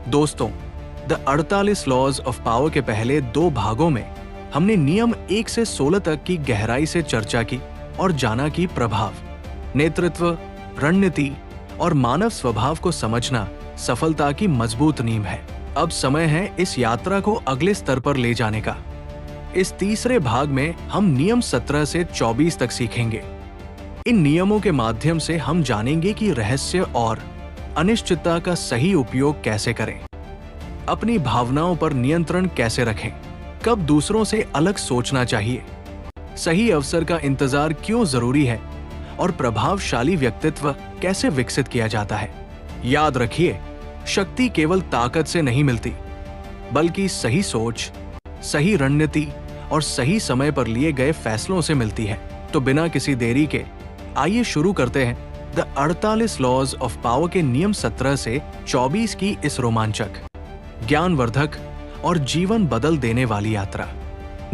दोस्तों, the 48 laws of power के पहले 2 भागों में हमने नियम 1 से 16 तक की गहराई से चर्चा की और जाना कि प्रभाव, नेतृत्व, रणनीति और मानव स्वभाव को समझना सफलता की मजबूत नींव है। अब समय है इस यात्रा को अगले स्तर पर ले जाने का। इस तीसरे भाग में हम नियम 17 से 24 तक सीखेंगे। इन नियमों के माध्यम से हम जानेंगे कि रहस्य और अनिश्चितता का सही उपयोग कैसे करें, अपनी भावनाओं पर नियंत्रण कैसे रखें, कब दूसरों से अलग सोचना चाहिए, सही अवसर का इंतजार क्यों जरूरी है और प्रभावशाली व्यक्तित्व कैसे विकसित किया जाता है। याद रखिए, शक्ति केवल ताकत से नहीं मिलती, बल्कि सही सोच, सही रणनीति और सही समय पर लिए गए फैसलों से मिलती है। तो बिना किसी देरी के आइए शुरू करते हैं द 48 लॉज ऑफ पावर के नियम 17 से 24 की इस रोमांचक, ज्ञानवर्धक और जीवन बदल देने वाली यात्रा।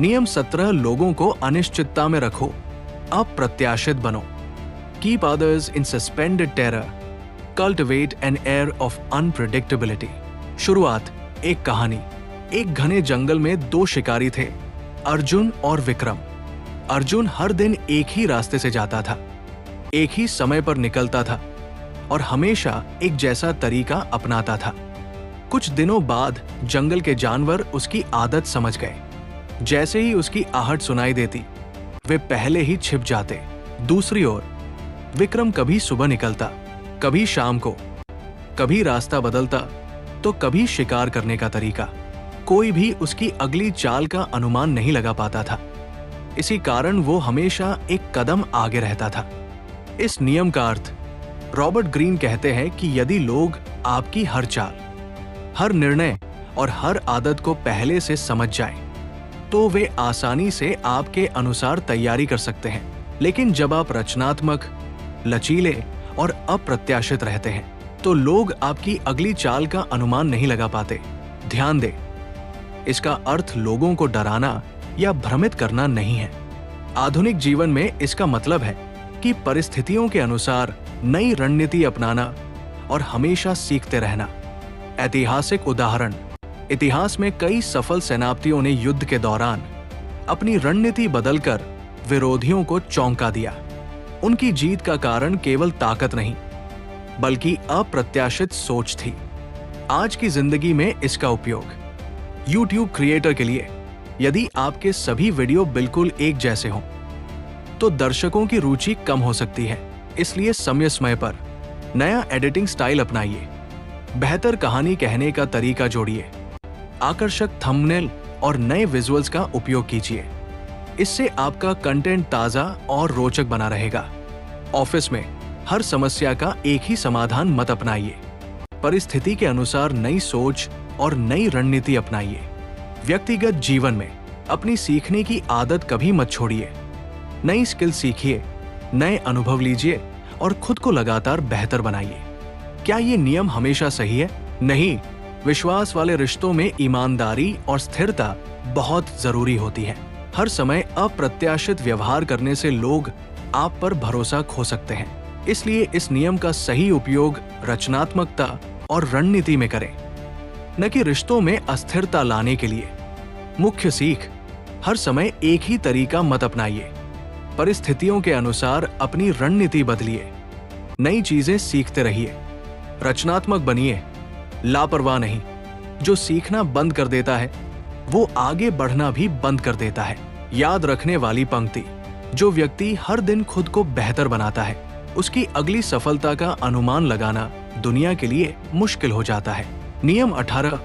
नियम 17 लोगों को अनिश्चितता में रखो, अप्रत्याशित बनो। Keep others in suspended terror, cultivate an air of unpredictability. शुरुआत एक कहानी। एक घने जंगल में 2 शिकारी थे, अर्जुन और विक्रम। अर्जुन हर दिन एक ही रास्ते से जाता था, एक ही समय पर निकलता था और हमेशा एक जैसा तरीका अपनाता था। कुछ दिनों बाद जंगल के जानवर उसकी आदत समझ गए। जैसे ही उसकी आहट सुनाई देती, वे पहले ही छिप जाते। दूसरी ओर विक्रम कभी सुबह निकलता, कभी शाम को, कभी रास्ता बदलता तो कभी शिकार करने का तरीका। कोई भी उसकी अगली चाल का अनुमान नहीं लगा पाता था। इसी कारण वो हमेशा एक कदम आगे रहता था। इस नियम का अर्थ रॉबर्ट ग्रीन कहते हैं कि यदि लोग आपकी हर चाल, हर निर्णय और हर आदत को पहले से समझ जाएं, तो वे आसानी से आपके अनुसार तैयारी कर सकते हैं। लेकिन जब आप रचनात्मक, लचीले और अप्रत्याशित रहते हैं, तो लोग आपकी अगली चाल का अनुमान नहीं लगा पाते। ध्यान दें, इसका अर्थ लोगों को डराना या भ्रमित करना नहीं है। आधुनिक जीवन में इसका मतलब है कि परिस्थितियों के अनुसार नई रणनीति अपनाना और हमेशा सीखते रहना। ऐतिहासिक उदाहरण। इतिहास में कई सफल सेनापतियों ने युद्ध के दौरान अपनी रणनीति बदलकर विरोधियों को चौंका दिया। उनकी जीत का कारण केवल ताकत नहीं, बल्कि अप्रत्याशित सोच थी। आज की जिंदगी में इसका उपयोग YouTube क्रिएटर के लिए, यदि आपके सभी वीडियो बिल्कुल एक जैसे हों, तो दर्शकों की रुचि कम हो सकती है। इसलिए समय समय पर नया एडिटिंग स्टाइल अपनाइए, बेहतर कहानी कहने का तरीका जोड़िए, आकर्षक थंबनेल और नए विजुअल्स का उपयोग कीजिए। इससे आपका कंटेंट ताजा और रोचक बना रहेगा। ऑफिस में हर समस्या का एक ही समाधान मत अपनाइए। परिस्थिति के अनुसार नई सोच और नई रणनीति अपनाइए। व्यक्तिगत जीवन में अपनी सीखने की आदत कभी मत छोड़िए। नई स्किल सीखिए, नए अनुभव लीजिए और खुद को लगातार बेहतर बनाइए। क्या ये नियम हमेशा सही है? नहीं। विश्वास वाले रिश्तों में ईमानदारी और स्थिरता बहुत जरूरी होती है। हर समय अप्रत्याशित व्यवहार करने से लोग आप पर भरोसा खो सकते हैं। इसलिए इस नियम का सही उपयोग रचनात्मकता और रणनीति में करें, न कि रिश्तों में अस्थिरता लाने के लिए। मुख्य सीख, हर समय एक ही तरीका मत अपनाइए। परिस्थितियों के अनुसार अपनी रणनीति बदलिए। नई चीजें सीखते रहिए। रचनात्मक बनिए, लापरवाह नहीं। जो सीखना बंद कर देता है, वो आगे बढ़ना भी बंद कर देता है। याद रखने वाली पंक्ति, जो व्यक्ति हर दिन खुद को बेहतर बनाता है, उसकी अगली सफलता का अनुमान लगाना दुनिया के लिए मुश्किल हो जाता है। नियम 18,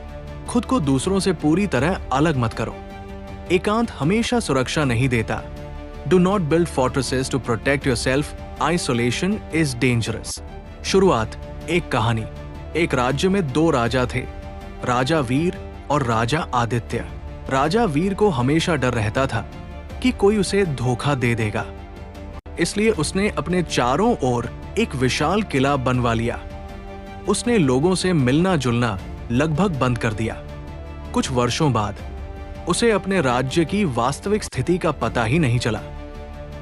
खुद को दूसरों से पूरी तरह अलग मत करो। एकांत हमेशा सुरक्षा नहीं देता। Do not build fortresses to protect yourself. Isolation is dangerous. शुरुआत एक कहानी। एक राज्य में 2 राजा थे, राजा वीर और राजा आदित्य। राजा वीर को हमेशा डर रहता था कि कोई उसे धोखा दे देगा। इसलिए उसने अपने चारों ओर एक विशाल किला बनवा लिया। उसने लोगों से मिलना जुलना लगभग बंद कर दिया। कुछ वर्षों बाद उसे अपने राज्य की वास्तविक स्थिति का पता ही नहीं चला।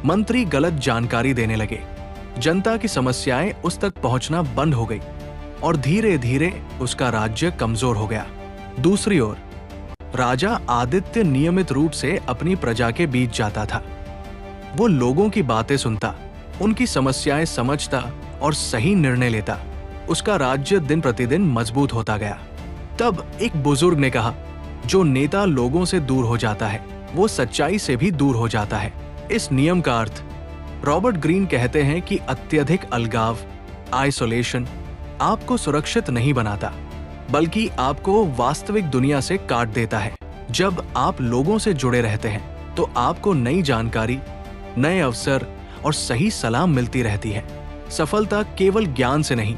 मंत्री गलत जानकारी देने लगे, जनता की समस्याएं उस तक पहुंचना बंद हो गई और धीरे धीरे उसका राज्य कमजोर हो गया। दूसरी ओर राजा आदित्य नियमित रूप से अपनी प्रजा के बीच जाता था। वो लोगों की बातें सुनता, उनकी समस्याएं समझता और सही निर्णय लेता। उसका राज्य दिन प्रतिदिन मजबूत होता गया। तब एक बुजुर्ग ने कहा, जो नेता लोगों से दूर हो जाता है वो सच्चाई से भी दूर हो जाता है। इस नियम का अर्थ रॉबर्ट ग्रीन कहते हैं कि अत्यधिक अलगाव, आइसोलेशन आपको सुरक्षित नहीं बनाता, बल्कि आपको वास्तविक दुनिया से काट देता है। जब आप लोगों से जुड़े रहते हैं तो आपको नई जानकारी, नए अवसर और सही सलाह मिलती रहती है। सफलता केवल ज्ञान से नहीं,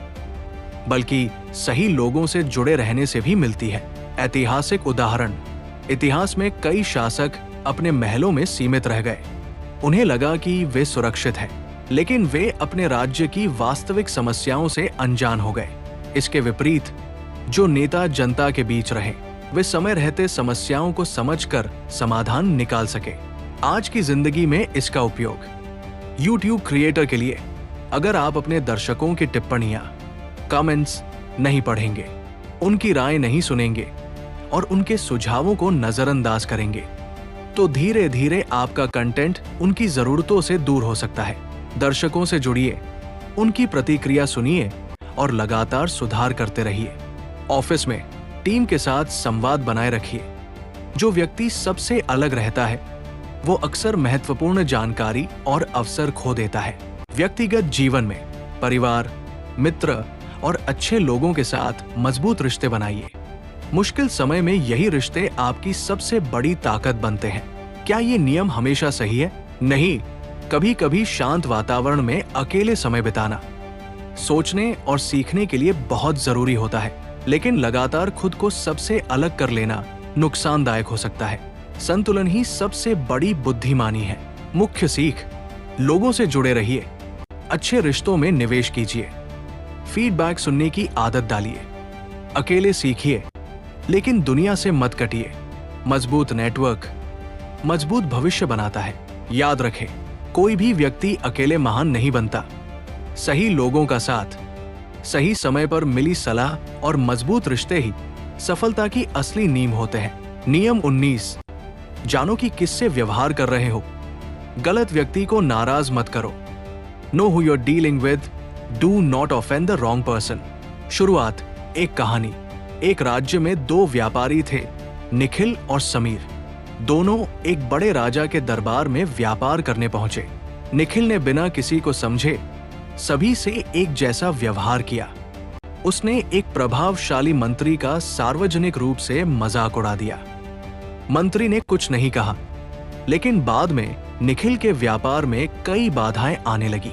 बल्कि सही लोगों से जुड़े रहने से भी मिलती है। ऐतिहासिक उदाहरण, इतिहास में कई शासक अपने महलों में सीमित रह गए। उन्हें लगा कि वे सुरक्षित हैं, लेकिन वे अपने राज्य की वास्तविक समस्याओं से अनजान हो गए। इसके विपरीत जो नेता जनता के बीच रहे, वे समय रहते समस्याओं को समझकर समाधान निकाल सके। आज की जिंदगी में इसका उपयोग YouTube क्रिएटर के लिए, अगर आप अपने दर्शकों की टिप्पणियां, कमेंट्स नहीं पढ़ेंगे, उनकी राय नहीं सुनेंगे और उनके सुझावों को नजरअंदाज करेंगे, तो धीरे धीरे आपका कंटेंट उनकी जरूरतों से दूर हो सकता है। दर्शकों से जुड़िए, उनकी प्रतिक्रिया सुनिए और लगातार सुधार करते रहिए। ऑफिस में टीम के साथ संवाद बनाए रखिए। जो व्यक्ति सबसे अलग रहता है वो अक्सर महत्वपूर्ण जानकारी और अवसर खो देता है। व्यक्तिगत जीवन में परिवार, मित्र और अच्छे लोगों के साथ मजबूत रिश्ते बनाइए। मुश्किल समय में यही रिश्ते आपकी सबसे बड़ी ताकत बनते हैं। क्या ये नियम हमेशा सही है? नहीं, कभी कभी शांत वातावरण में अकेले समय बिताना सोचने और सीखने के लिए बहुत जरूरी होता है, लेकिन लगातार खुद को सबसे अलग कर लेना नुकसानदायक हो सकता है। संतुलन ही सबसे बड़ी बुद्धिमानी है। मुख्य सीख, लोगों से जुड़े रहिए, अच्छे रिश्तों में निवेश कीजिए, फीडबैक सुनने की आदत डालिए, अकेले सीखिए लेकिन दुनिया से मत कटिए। मजबूत नेटवर्क मजबूत भविष्य बनाता है। याद रखें, कोई भी व्यक्ति अकेले महान नहीं बनता। सही लोगों का साथ, सही समय पर मिली सलाह और मजबूत रिश्ते ही सफलता की असली नींव होते हैं। नियम 19, जानो कि किससे व्यवहार कर रहे हो। गलत व्यक्ति को नाराज मत करो। Know who you're dealing with, do not offend the wrong person. शुरुआत, एक कहानी। एक राज्य में दो व्यापारी थे, निखिल और समीर। दोनों एक बड़े राजा के दरबार में व्यापार करने पहुंचे। निखिल ने बिना किसी को समझे सभी से एक जैसा व्यवहार किया। उसने एक प्रभावशाली मंत्री का सार्वजनिक रूप से मजाक उड़ा दिया। मंत्री ने कुछ नहीं कहा, लेकिन बाद में निखिल के व्यापार में कई बाधाएं आने लगी।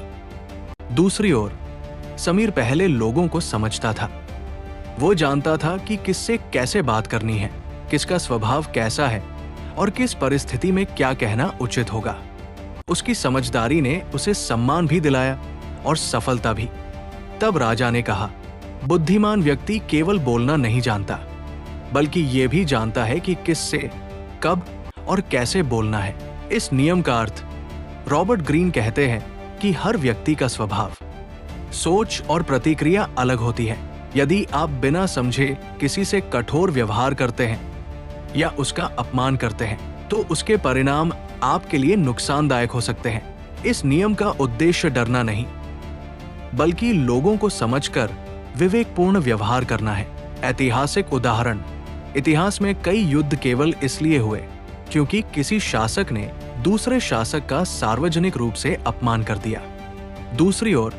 दूसरी ओर समीर पहले लोगों को समझता था। वो जानता था कि किससे कैसे बात करनी है, किसका स्वभाव कैसा है और किस परिस्थिति में क्या कहना उचित होगा। उसकी समझदारी ने उसे सम्मान भी दिलाया और सफलता भी। तब राजा ने कहा, बुद्धिमान व्यक्ति केवल बोलना नहीं जानता, बल्कि ये भी जानता है कि किससे, कब और कैसे बोलना है। इस नियम का अर्थ रॉबर्ट ग्रीन कहते हैं कि हर व्यक्ति का स्वभाव, सोच और प्रतिक्रिया अलग होती है। यदि आप बिना समझे किसी से कठोर व्यवहार करते हैं या उसका अपमान करते हैं, तो उसके परिणाम आपके लिए नुकसानदायक हो सकते हैं। इस नियम का उद्देश्य डरना नहीं, बल्कि लोगों को समझकर विवेकपूर्ण व्यवहार करना है। ऐतिहासिक उदाहरण, इतिहास में कई युद्ध केवल इसलिए हुए क्योंकि किसी शासक ने दूसरे शासक का सार्वजनिक रूप से अपमान कर दिया। दूसरी ओर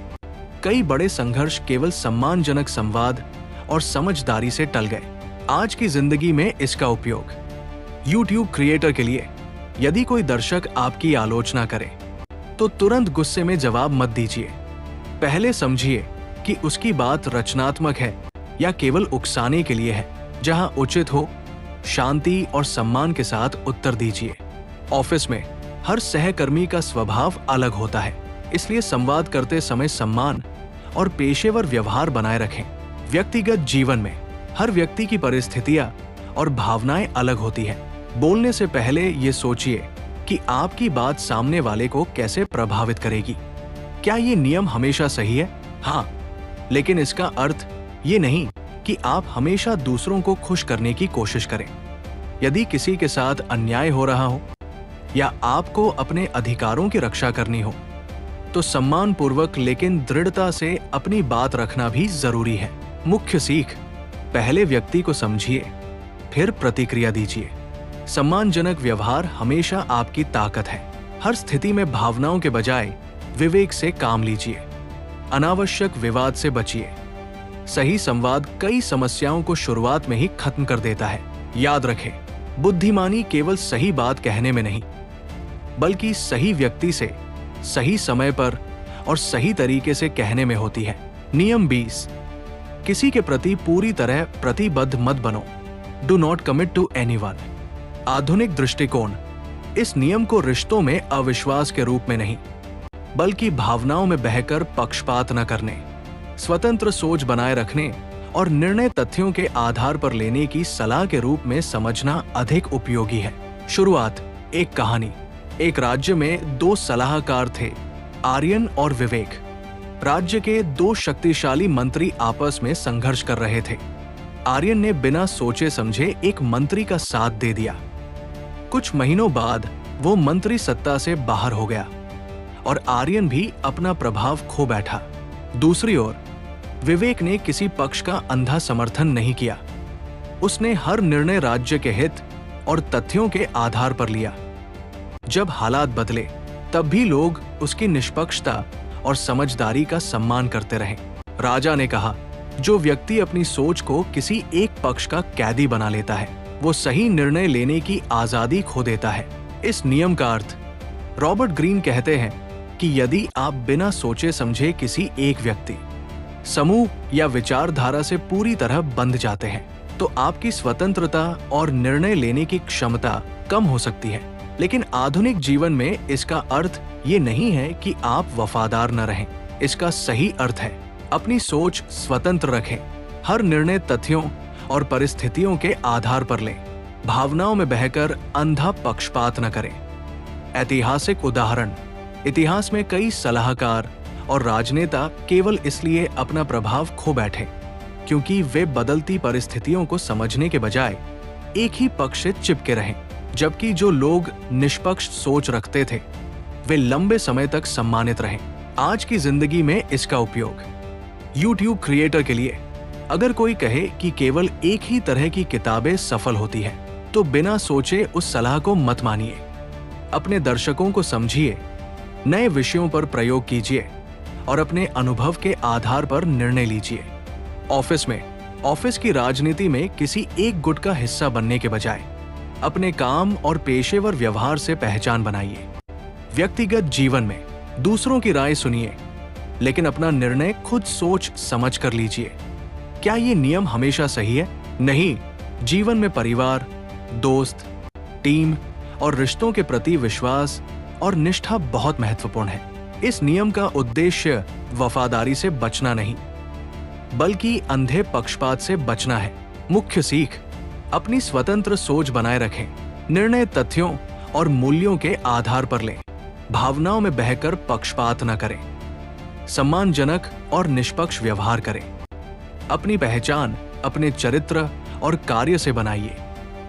कई बड़े संघर्ष केवल सम्मानजनक संवाद और समझदारी से टल गए। आज की जिंदगी में इसका उपयोग YouTube क्रिएटर के लिए, यदि कोई दर्शक आपकी आलोचना करे तो तुरंत गुस्से में जवाब मत दीजिए। पहले समझिए कि उसकी बात रचनात्मक है या केवल उकसाने के लिए है। जहां उचित हो, शांति और सम्मान के साथ उत्तर दीजिए। ऑफिस में हर सहकर्मी का स्वभाव अलग होता है, इसलिए संवाद करते समय सम्मान और पेशेवर व्यवहार बनाए रखें। व्यक्तिगत जीवन में हर व्यक्ति की परिस्थितियां और भावनाएं अलग होती हैं। बोलने से पहले ये सोचिए कि आपकी बात सामने वाले को कैसे प्रभावित करेगी। क्या ये नियम हमेशा सही है? हाँ, लेकिन इसका अर्थ ये नहीं कि आप हमेशा दूसरों को खुश करने की कोशिश करें। यदि किसी के साथ अन्याय हो रहा हो या आपको अपने अधिकारों की रक्षा करनी हो, तो सम्मानपूर्वक लेकिन दृढ़ता से अपनी बात रखना भी जरूरी है। मुख्य सीख: पहले व्यक्ति को समझिए, फिर प्रतिक्रिया दीजिए। सम्मानजनक व्यवहार हमेशा आपकी ताकत है। हर स्थिति में भावनाओं के बजाय विवेक से काम लीजिए। अनावश्यक विवाद से बचिए। सही संवाद कई समस्याओं को शुरुआत में ही खत्म कर देता है। याद रखें, बुद्धिमानी केवल सही बात कहने में नहीं, बल्कि सही व्यक्ति से सही समय पर और सही तरीके से कहने में होती है। नियम 20: किसी के प्रति पूरी तरह प्रतिबद्ध मत बनो। Do not commit to anyone. आधुनिक दृष्टिकोण: इस नियम को रिश्तों में अविश्वास के रूप में नहीं, बल्कि भावनाओं में बहकर पक्षपात न करने, स्वतंत्र सोच बनाए रखने और निर्णय तथ्यों के आधार पर लेने की सलाह के रूप में समझना अधिक उपयोगी है। शुरुआत: एक कहानी। एक राज्य में दो सलाहकार थे, आर्यन और विवेक। राज्य के दो शक्तिशाली मंत्री आपस में संघर्ष कर रहे थे। आर्यन ने बिना सोचे समझे एक मंत्री का साथ दे दिया। कुछ महीनों बाद वो मंत्री सत्ता से बाहर हो गया और आर्यन भी अपना प्रभाव खो बैठा। दूसरी ओर विवेक ने किसी पक्ष का अंधा समर्थन नहीं किया। उसने हर निर्णय राज्य के हित और तथ्यों के आधार पर लिया। जब हालात बदले, तब भी लोग उसकी निष्पक्षता और समझदारी का सम्मान करते रहे। राजा ने कहा, जो व्यक्ति अपनी सोच को किसी एक पक्ष का कैदी बना लेता है, वो सही निर्णय लेने की आजादी खो देता है। इस नियम का अर्थ: रॉबर्ट ग्रीन कहते हैं कि यदि आप बिना सोचे समझे किसी एक व्यक्ति, समूह या विचारधारा से पूरी तरह बंध जाते हैं, तो आपकी स्वतंत्रता और निर्णय लेने की क्षमता कम हो सकती है। लेकिन आधुनिक जीवन में इसका अर्थ ये नहीं है कि आप वफादार न रहें। इसका सही अर्थ है अपनी सोच स्वतंत्र रखें, हर निर्णय तथ्यों और परिस्थितियों के आधार पर लें, भावनाओं में बहकर अंधा पक्षपात न करें। ऐतिहासिक उदाहरण: इतिहास में कई सलाहकार और राजनेता केवल इसलिए अपना प्रभाव खो बैठे क्योंकि वे बदलती परिस्थितियों को समझने के बजाय एक ही पक्ष से चिपके रहे, जबकि जो लोग निष्पक्ष सोच रखते थे वे लंबे समय तक सम्मानित रहे। आज की जिंदगी में इसका उपयोग: YouTube क्रिएटर के लिए अगर कोई कहे कि केवल एक ही तरह की किताबें सफल होती है, तो बिना सोचे उस सलाह को मत मानिए। अपने दर्शकों को समझिए, नए विषयों पर प्रयोग कीजिए और अपने अनुभव के आधार पर निर्णय लीजिए। ऑफिस की राजनीति में किसी एक गुट का हिस्सा बनने के बजाय अपने काम और पेशेवर व्यवहार से पहचान बनाइए। व्यक्तिगत जीवन में दूसरों की राय सुनिए, लेकिन अपना निर्णय खुद सोच समझ कर लीजिए। क्या ये नियम हमेशा सही है? नहीं। जीवन में परिवार, दोस्त, टीम और रिश्तों के प्रति विश्वास और निष्ठा बहुत महत्वपूर्ण है। इस नियम का उद्देश्य वफादारी से बचना नहीं, बल्कि अंधे पक्षपात से बचना है। मुख्य सीख: अपनी स्वतंत्र सोच बनाए रखें, निर्णय तथ्यों और मूल्यों के आधार पर लें, भावनाओं में बहकर पक्षपात न करें, सम्मानजनक और निष्पक्ष व्यवहार करें। अपनी पहचान अपने चरित्र और कार्य से बनाइए।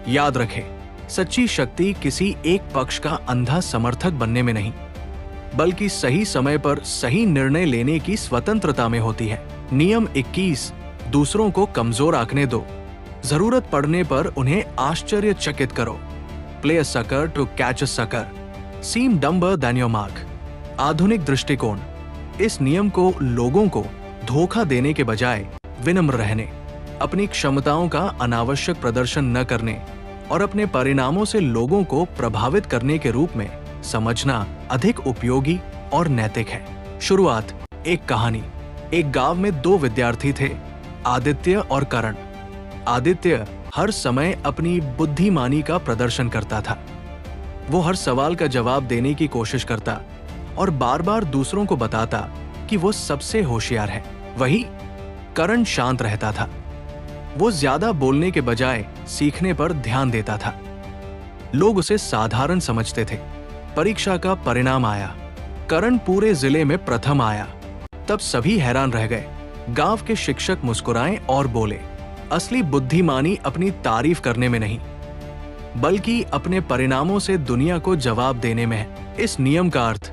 याद रखें, सच्ची शक्ति किसी एक पक्ष का अंधा समर्थक बनने में नहीं, बल्कि सही समय पर सही निर्णय लेने की स्वतंत्रता में होती है। नियम 21: दूसरों को कमजोर आंकने दो, जरूरत पड़ने पर उन्हें आश्चर्यचकित करो। Play a sucker to catch a sucker, seem dumber than your mark. आधुनिक दृष्टिकोण: इस नियम को लोगों को धोखा देने के बजाय विनम्र रहने, अपनी क्षमताओं का अनावश्यक प्रदर्शन न करने और अपने परिणामों से लोगों को प्रभावित करने के रूप में समझना अधिक उपयोगी और नैतिक है। शुरुआत: एक कहानी। एक गांव में दो विद्यार्थी थे, आदित्य और करण। आदित्य हर समय अपनी बुद्धिमानी का प्रदर्शन करता था। वो हर सवाल का जवाब देने की कोशिश करता और बार बार दूसरों को बताता कि वो सबसे होशियार है। वहीं करण शांत रहता था। वो ज्यादा बोलने के बजाय सीखने पर ध्यान देता था। लोग उसे साधारण समझते थे। परीक्षा का परिणाम आया, करण पूरे जिले में प्रथम आया। तब सभी हैरान रह गए। गांव के शिक्षक मुस्कुराएं और बोले, असली बुद्धिमानी अपनी तारीफ करने में नहीं, बल्कि अपने परिणामों से दुनिया को जवाब देने में है। इस नियम का अर्थ,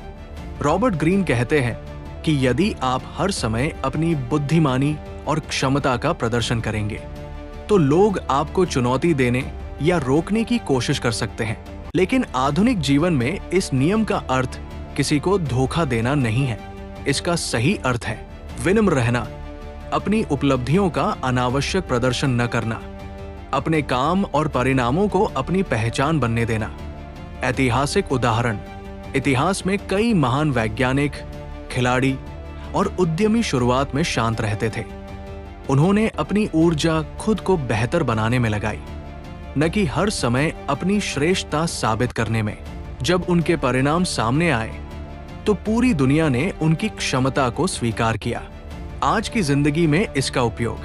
रॉबर्ट ग्रीन कहते हैं कि यदि आप हर समय अपनी बुद्धिमानी और क्षमता का प्रदर्शन करेंगे, तो लोग आपको चुनौती देने या रोकने की कोशिश कर सकते हैं। लेकिन आधुनिक जीवन में इस नियम का अर्थ किसी को धोखा देना नहीं है। इसका सही अर्थ है विनम्र रहना, अपनी उपलब्धियों का अनावश्यक प्रदर्शन न करना, अपने काम और परिणामों को अपनी पहचान बनने देना। ऐतिहासिक उदाहरण, इतिहास में कई महान वैज्ञानिक, खिलाड़ी और उद्यमी शुरुआत में शांत रहते थे। उन्होंने अपनी ऊर्जा खुद को बेहतर बनाने में लगाई, न कि हर समय अपनी श्रेष्ठता साबित करने में। जब उनके परिणाम सामने आए तो पूरी दुनिया ने उनकी क्षमता को स्वीकार किया। आज की जिंदगी में इसका उपयोग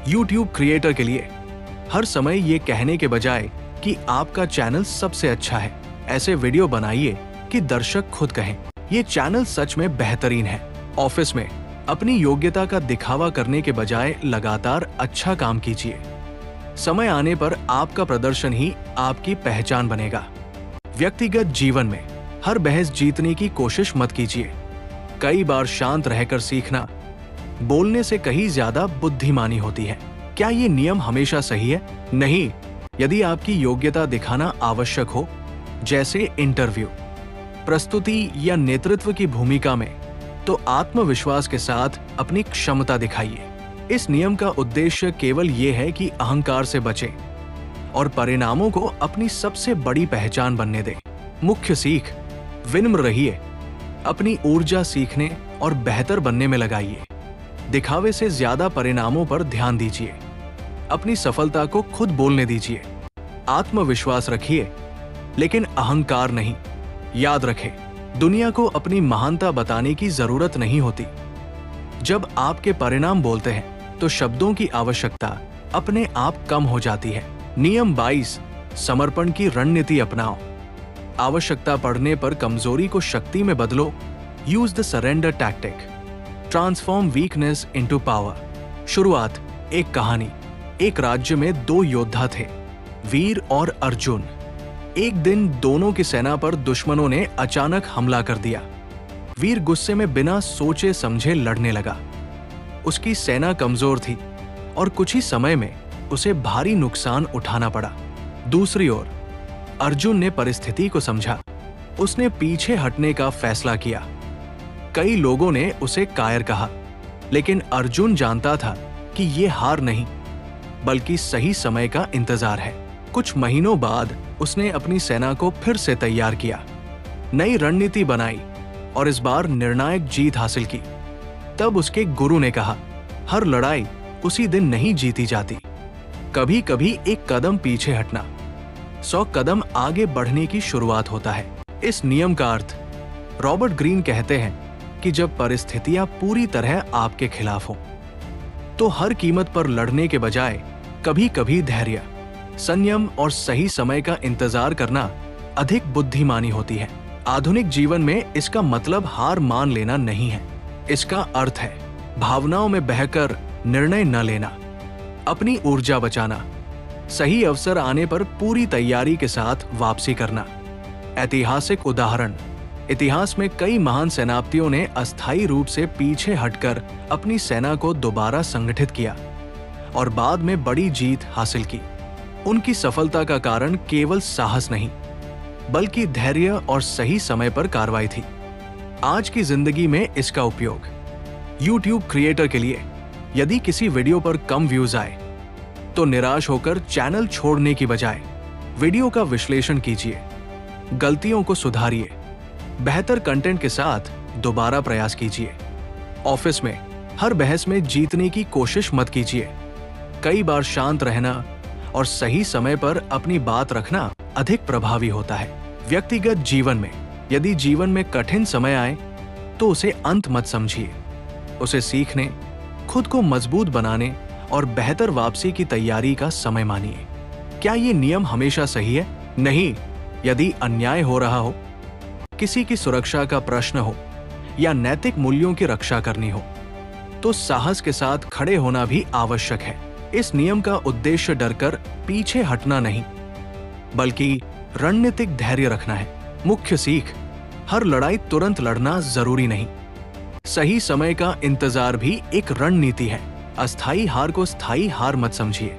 YouTube क्रिएटर के लिए हर समय ये कहने के बजाय कि आपका चैनल सबसे अच्छा है, ऐसे वीडियो बनाइए कि दर्शक खुद कहें, ये चैनल सच में बेहतरीन है। ऑफिस में अपनी योग्यता का दिखावा करने के बजाय लगातार अच्छा काम कीजिए। समय आने पर आपका प्रदर्शन ही आपकी पहचान बनेगा। व्यक्तिगत जीवन में हर बहस जीतने की कोशिश मत कीजिए। कई बार शांत रहकर सीखना बोलने से कहीं ज्यादा बुद्धिमानी होती है। क्या ये नियम हमेशा सही है? नहीं। यदि आपकी योग्यता दिखाना आवश्यक हो, जैसे इंटरव्यू, प्रस्तुति या नेतृत्व की भूमिका में, तो आत्मविश्वास के साथ अपनी क्षमता दिखाइए। इस नियम का उद्देश्य केवल ये है कि अहंकार से बचें और परिणामों को अपनी सबसे बड़ी पहचान बनने दें। मुख्य सीख, विनम्र रहिए, अपनी ऊर्जा सीखने और बेहतर बनने में लगाइए। दिखावे से ज्यादा परिणामों पर ध्यान दीजिए। अपनी सफलता को खुद बोलने दीजिए। आत्मविश्वास रखिए, लेकिन अहंकार नहीं। याद रखें, दुनिया को अपनी महानता बताने की जरूरत नहीं होती। जब आपके परिणाम बोलते हैं तो शब्दों की आवश्यकता अपने आप कम हो जाती है। नियम 22, समर्पण की रणनीति अपनाओ। आवश्यकता पड़ने पर कमजोरी को शक्ति में बदलो। Use the surrender tactic, transform weakness into power. शुरुआत, एक कहानी। एक राज्य में 2 योद्धा थे, वीर और अर्जुन। एक दिन दोनों की सेना पर दुश्मनों ने अचानक हमला कर दिया। वीर गुस्से में बिना सोचे समझे लड़ने लगा। उसकी सेना कमजोर थी और कुछ ही समय में उसे भारी नुकसान उठाना पड़ा। दूसरी ओर अर्जुन ने परिस्थिति को समझा। उसने पीछे हटने का फैसला किया। कई लोगों ने उसे कायर कहा, लेकिन अर्जुन जानता था कि ये हार नहीं, बल्कि सही समय का इंतजार है। कुछ महीनों बाद उसने अपनी सेना को फिर से तैयार किया, नई रणनीति बनाई और इस बार निर्णायक जीत हासिल की। तब उसके गुरु ने कहा, हर लड़ाई उसी दिन नहीं जीती जाती। कभी कभी एक कदम पीछे हटना 100 कदम आगे बढ़ने की शुरुआत होता है। इस नियम का अर्थ, रॉबर्ट ग्रीन कहते हैं कि जब परिस्थितियां पूरी तरह आपके खिलाफ हों, तो हर कीमत पर लड़ने के बजाय कभी कभी धैर्य, संयम और सही समय का इंतजार करना अधिक बुद्धिमानी होती है। आधुनिक जीवन में इसका मतलब हार मान लेना नहीं है। इसका अर्थ है भावनाओं में बहकर निर्णय न लेना, अपनी ऊर्जा बचाना, सही अवसर आने पर पूरी तैयारी के साथ वापसी करना। ऐतिहासिक उदाहरण, इतिहास में कई महान सेनापतियों ने अस्थायी रूप से पीछे हटकर अपनी सेना को दोबारा संगठित किया और बाद में बड़ी जीत हासिल की। उनकी सफलता का कारण केवल साहस नहीं, बल्कि धैर्य और सही समय पर कार्रवाई थी। आज की जिंदगी में इसका उपयोग YouTube क्रिएटर के लिए, यदि किसी वीडियो पर कम व्यूज आए तो निराश होकर चैनल छोड़ने की बजाय वीडियो का विश्लेषण कीजिए, गलतियों को सुधारिए, बेहतर कंटेंट के साथ दोबारा प्रयास कीजिए। ऑफिस में हर बहस में जीतने की कोशिश मत कीजिए। कई बार शांत रहना और सही समय पर अपनी बात रखना अधिक प्रभावी होता है। व्यक्तिगत जीवन में यदि जीवन में कठिन समय आए तो उसे अंत मत समझिए, उसे सीखने, खुद को मजबूत बनाने और बेहतर वापसी की तैयारी का समय मानिए। क्या ये नियम हमेशा सही है? नहीं। यदि अन्याय हो रहा हो, किसी की सुरक्षा का प्रश्न हो या नैतिक मूल्यों की रक्षा करनी हो, तो साहस के साथ खड़े होना भी आवश्यक है। इस नियम का उद्देश्य डरकर पीछे हटना नहीं, बल्कि रणनीतिक धैर्य रखना है। मुख्य सीख: हर लड़ाई तुरंत लड़ना जरूरी नहीं। सही समय का इंतजार भी एक रणनीति है। अस्थायी हार को स्थायी हार मत समझिए।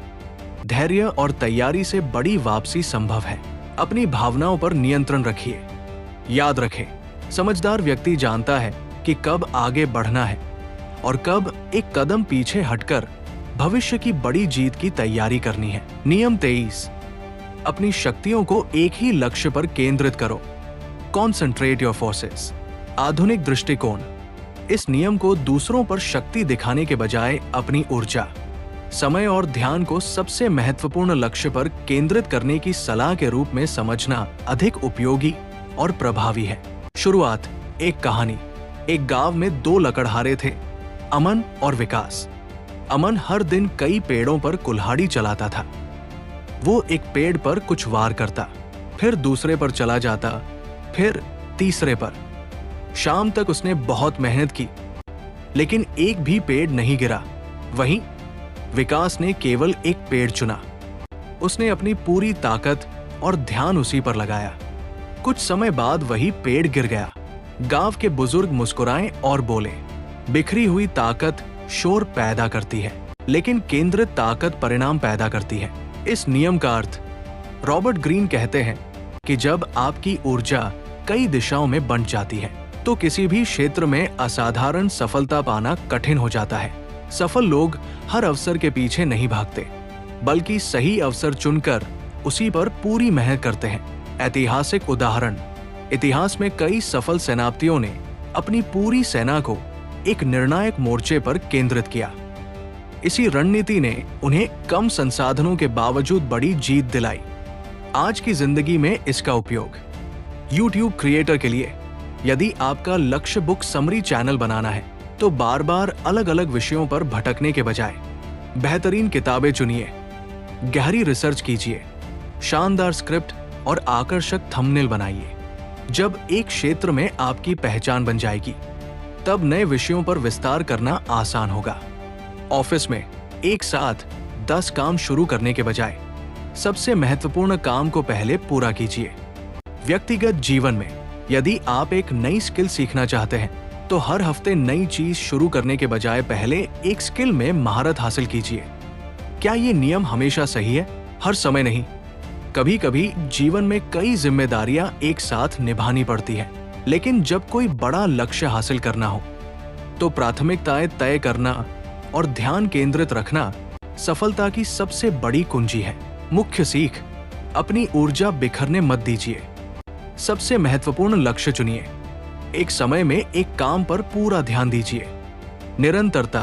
धैर्य और तैयारी से बड़ी वापसी संभव है। अपनी भावनाओं पर नियंत्रण रखिए। याद रखें, समझदार व्यक्ति जानता है कि कब आगे बढ़ना है और कब एक कदम पीछे हटकर भविष्य की बड़ी जीत की तैयारी करनी है। नियम 23: अपनी शक्तियों को एक ही लक्ष्य पर केंद्रित करो। Concentrate your forces. आधुनिक दृष्टिकोण: इस नियम को दूसरों पर शक्ति दिखाने के बजाय अपनी ऊर्जा, समय और ध्यान को सबसे महत्वपूर्ण लक्ष्य पर केंद्रित करने की सलाह के रूप में समझना अधिक उपयोगी और प्रभावी है। शुरुआत: एक कहानी। एक गांव में 2 लकड़हारे थे, अमन और विकास। अमन हर दिन कई पेड़ों पर कुल्हाड़ी चलाता था। वो एक पेड़ पर कुछ वार करता, फिर दूसरे पर चला जाता, फिर तीसरे पर। शाम तक उसने बहुत मेहनत की, लेकिन एक भी पेड़ नहीं गिरा। वहीं विकास ने केवल एक पेड़ चुना। उसने अपनी पूरी ताकत और ध्यान उसी पर लगाया। कुछ समय बाद वही पेड़ गिर गया। गांव के बुजुर्ग मुस्कुराए और बोले, बिखरी हुई ताकत शोर पैदा करती है, लेकिन केंद्रित ताकत परिणाम पैदा करती है। इस नियम का अर्थ: रॉबर्ट ग्रीन कहते हैं कि जब आपकी ऊर्जा कई दिशाओं में बंट जाती है, तो किसी भी क्षेत्र में असाधारण सफलता पाना कठिन हो जाता है। सफल लोग हर अवसर के पीछे नहीं भागते, बल्कि सही अवसर चुनकर उसी पर पूरी मेहनत करते हैं। ऐतिहासिक उदाहरण: इतिहास में कई सफल सेनापतियों ने अपनी पूरी सेना को एक निर्णायक मोर्चे पर केंद्रित किया। इसी रणनीति ने उन्हें कम संसाधनों के बावजूद बड़ी जीत दिलाई। आज की जिंदगी में इसका उपयोग YouTube क्रिएटर के लिए: यदि आपका लक्ष्य बुक समरी चैनल बनाना है, तो बार बार अलग अलग विषयों पर भटकने के बजाय बेहतरीन किताबें चुनिए, गहरी रिसर्च कीजिए, शानदार स्क्रिप्ट और आकर्षक थंबनेल बनाइए। जब एक क्षेत्र में आपकी पहचान बन जाएगी, तब नए विषयों पर विस्तार करना आसान होगा। ऑफिस में एक साथ 10 काम शुरू करने के बजाय सबसे महत्वपूर्ण काम को पहले पूरा कीजिए। व्यक्तिगत जीवन में यदि आप एक नई स्किल सीखना चाहते हैं, तो हर हफ्ते नई चीज शुरू करने के बजाय पहले एक स्किल में महारत हासिल कीजिए। क्या ये नियम हमेशा सही है? हर समय नहीं। कभी कभी जीवन में कई जिम्मेदारियां एक साथ निभानी पड़ती है, लेकिन जब कोई बड़ा लक्ष्य हासिल करना हो, तो प्राथमिकताएं तय करना और ध्यान केंद्रित रखना सफलता की सबसे बड़ी कुंजी है। मुख्य सीख: अपनी ऊर्जा बिखरने मत दीजिए। सबसे महत्वपूर्ण लक्ष्य चुनिए। एक समय में एक काम पर पूरा ध्यान दीजिए। निरंतरता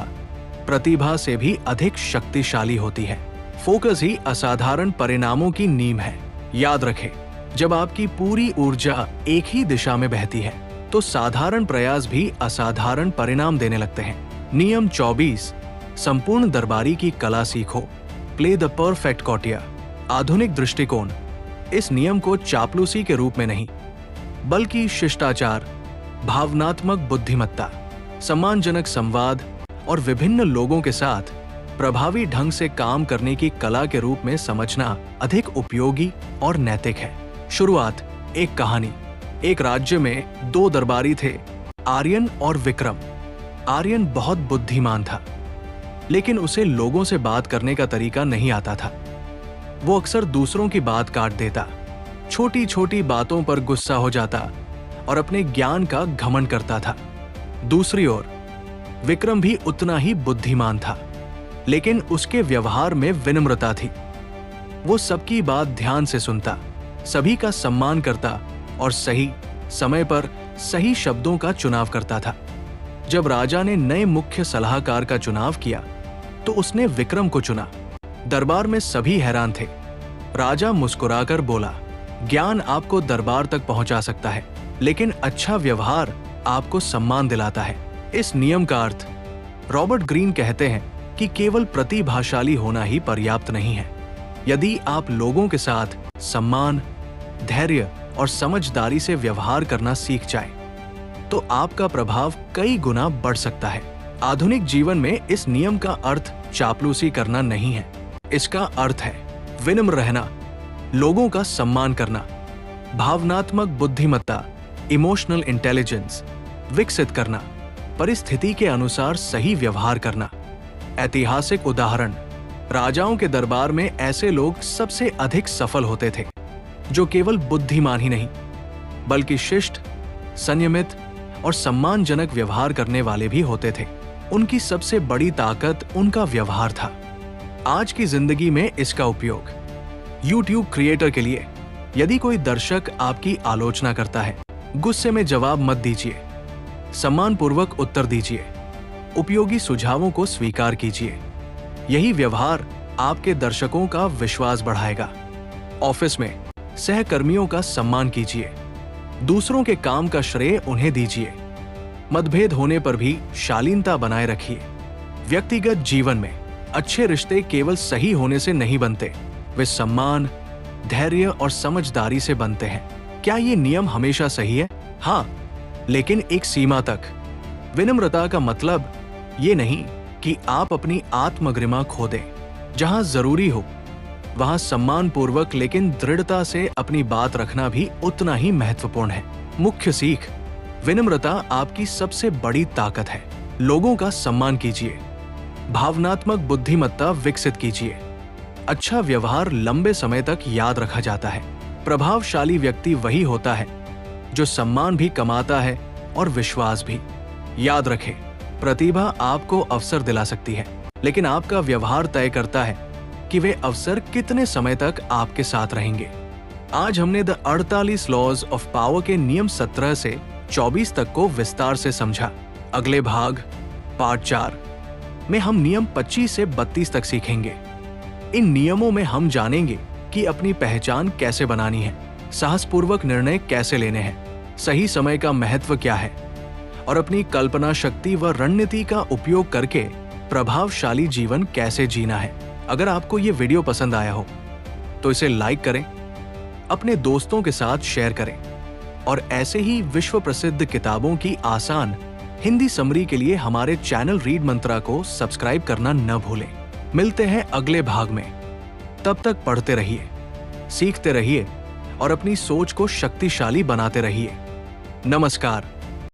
प्रतिभा से भी अधिक शक्तिशाली होती है। फोकस ही असाधारण परिणामों की नींव है। याद रखें, जब आपकी पूरी ऊर्जा एक ही दिशा में बहती है, तो साधारण प्रयास भी असाधारण परिणाम देने लगते हैं। नियम 24: संपूर्ण दरबारी की कला सीखो। Play the perfect courtier. आधुनिक दृष्टिकोण: इस नियम को चापलूसी के रूप में नहीं, बल्कि शिष्टाचार, भावनात्मक बुद्धिमत्ता, सम्मानजनक संवाद और विभिन्न लोगों के साथ प्रभावी ढंग से काम करने की कला के रूप में समझना अधिक उपयोगी और नैतिक है। शुरुआत: एक कहानी। एक राज्य में 2 दरबारी थे, आर्यन और विक्रम। आर्यन बहुत बुद्धिमान था, लेकिन उसे लोगों से बात करने का तरीका नहीं आता था। वो अक्सर दूसरों की बात काट देता, छोटी छोटी बातों पर गुस्सा हो जाता और अपने ज्ञान का घमंड करता था। दूसरी ओर विक्रम भी उतना ही बुद्धिमान था, लेकिन उसके व्यवहार में विनम्रता थी। वो सबकी बात ध्यान से सुनता, सभी का सम्मान करता और सही समय पर सही शब्दों का चुनाव करता था। जब राजा ने नए मुख्य सलाहकार का चुनाव किया, तो उसने विक्रम को चुना। दरबार में सभी हैरान थे। राजा मुस्कुराकर बोला, ज्ञान आपको दरबार तक पहुंचा सकता है, लेकिन अच्छा व्यवहार आपको सम्मान दिलाता है। इस नियम का अर्थ: रॉबर्ट ग्रीन कहते हैं कि केवल प्रतिभाशाली होना ही पर्याप्त नहीं है। यदि आप लोगों के साथ सम्मान, धैर्य और समझदारी से व्यवहार करना सीख जाएं, तो आपका प्रभाव कई गुना बढ़ सकता है। आधुनिक जीवन में इस नियम का अर्थ चापलूसी करना नहीं है। इसका अर्थ है विनम्र रहना, लोगों का सम्मान करना, भावनात्मक बुद्धिमत्ता, इमोशनल इंटेलिजेंस विकसित करना, परिस्थिति के अनुसार सही व्यवहार करना। ऐतिहासिक उदाहरण, राजाओं के दरबार में ऐसे लोग सबसे अधिक सफल होते थे जो केवल बुद्धिमान ही नहीं बल्कि शिष्ट, संयमित और सम्मानजनक व्यवहार करने वाले भी होते थे। उनकी सबसे बड़ी ताकत उनका व्यवहार था। आज की जिंदगी में इसका उपयोग YouTube क्रिएटर के लिए, यदि कोई दर्शक आपकी आलोचना करता है, गुस्से में जवाब मत दीजिए, सम्मानपूर्वक उत्तर दीजिए, उपयोगी सुझावों को स्वीकार कीजिए। यही व्यवहार आपके दर्शकों का विश्वास बढ़ाएगा। ऑफिस में सहकर्मियों का सम्मान कीजिए, दूसरों के काम का श्रेय उन्हें दीजिए। मतभेद होने पर भी शालीनता बनाए रखिए। व्यक्तिगत जीवन में अच्छे रिश्ते केवल सही होने से नहीं बनते, वे सम्मान, धैर्य और समझदारी से बनते हैं। क्या ये नियम हमेशा सही है? हाँ, लेकिन एक सीमा तक। विनम्रता का मतलब ये नहीं कि आप अपनी आत्मगरिमा खो दें। जहां जरूरी हो वहां सम्मानपूर्वक लेकिन दृढ़ता से अपनी बात रखना भी उतना ही महत्वपूर्ण है। मुख्य सीख, विनम्रता आपकी सबसे बड़ी ताकत है। लोगों का सम्मान कीजिए, भावनात्मक बुद्धिमत्ता विकसित कीजिए। अच्छा व्यवहार लंबे समय तक याद रखा जाता है। प्रभावशाली व्यक्ति वही होता है जो सम्मान भी कमाता है और विश्वास भी। याद रखें, प्रतिभा आपको अवसर दिला सकती है, लेकिन आपका व्यवहार तय करता है कि वे अवसर कितने समय तक आपके साथ रहेंगे। आज हमने द 48 लॉज ऑफ पावर के नियम 17 से 24 तक को विस्तार से समझा। अगले भाग पार्ट 4 में हम नियम 25 से 32 तक सीखेंगे। इन नियमों में हम जानेंगे कि अपनी पहचान कैसे बनानी है, साहसपूर्वक निर्णय कैसे लेने हैं, सही समय का महत्व क्या है और अपनी कल्पना शक्ति व रणनीति का उपयोग करके प्रभावशाली जीवन कैसे जीना है। अगर आपको ये वीडियो पसंद आया हो तो इसे लाइक करें, अपने दोस्तों के साथ शेयर करें और ऐसे ही विश्व प्रसिद्ध किताबों की आसान हिंदी समरी के लिए हमारे चैनल रीड मंत्रा को सब्सक्राइब करना न भूलें। मिलते हैं अगले भाग में। तब तक पढ़ते रहिए, सीखते रहिए और अपनी सोच को शक्तिशाली बनाते रहिए। नमस्कार।